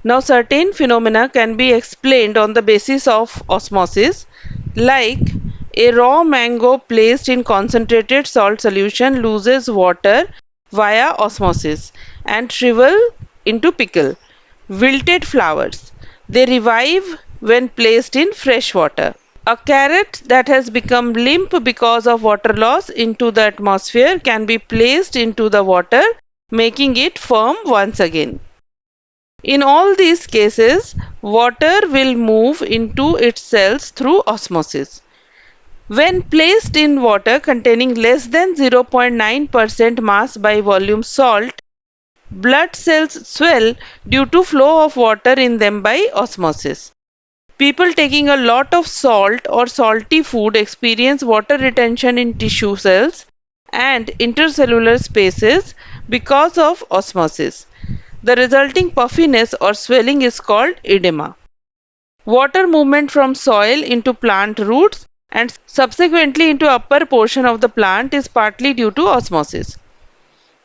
Now, certain phenomena can be explained on the basis of osmosis, like a raw mango placed in concentrated salt solution loses water via osmosis and shrivel into pickle. Wilted flowers, they revive when placed in fresh water. A carrot that has become limp because of water loss into the atmosphere can be placed into the water, making it firm once again. In all these cases, water will move into its cells through osmosis. When placed in water containing less than 0.9% mass by volume salt, blood cells swell due to flow of water in them by osmosis. People taking a lot of salt or salty food experience water retention in tissue cells and intercellular spaces because of osmosis. The resulting puffiness or swelling is called edema. Water movement from soil into plant roots and subsequently into upper portion of the plant is partly due to osmosis.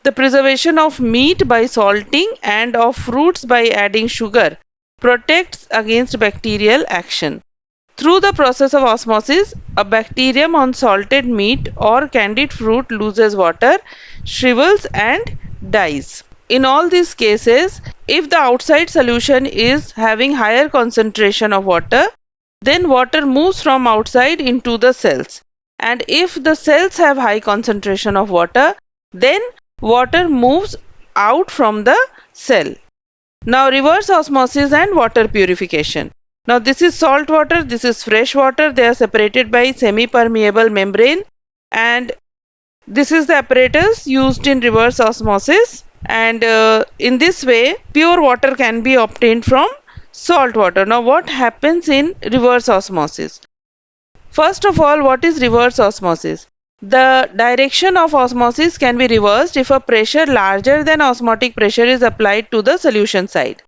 The preservation of meat by salting and of fruits by adding sugar protects against bacterial action. Through the process of osmosis, a bacterium on salted meat or candied fruit loses water, shrivels and dies. In all these cases, if the outside solution is having higher concentration of water, then water moves from outside into the cells. And if the cells have high concentration of water, then water moves out from the cell. Now, reverse osmosis and water purification. Now, this is salt water, this is fresh water. They are separated by semi-permeable membrane, and this is the apparatus used in reverse osmosis. And in this way, pure water can be obtained from salt water. Now, what happens in reverse osmosis? First of all, what is reverse osmosis? The direction of osmosis can be reversed if a pressure larger than osmotic pressure is applied to the solution side.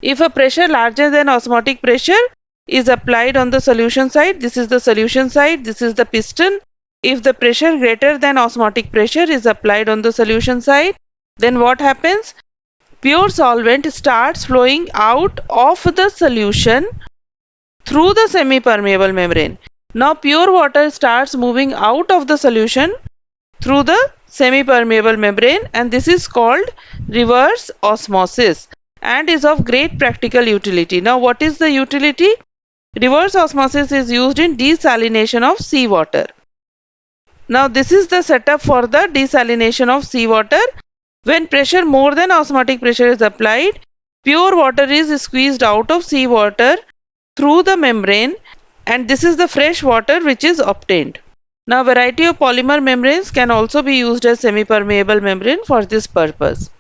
If a pressure larger than osmotic pressure is applied on the solution side, this is the solution side, this is the piston. If the pressure greater than osmotic pressure is applied on the solution side, then what happens? Pure solvent starts flowing out of the solution through the semi-permeable membrane. Now pure water starts moving out of the solution through the semi-permeable membrane, and this is called reverse osmosis and is of great practical utility. Now what is the utility? Reverse osmosis is used in desalination of seawater. Now this is the setup for the desalination of seawater. When pressure more than osmotic pressure is applied, pure water is squeezed out of seawater through the membrane, and this is the fresh water which is obtained. Now variety of polymer membranes can also be used as semi-permeable membrane for this purpose.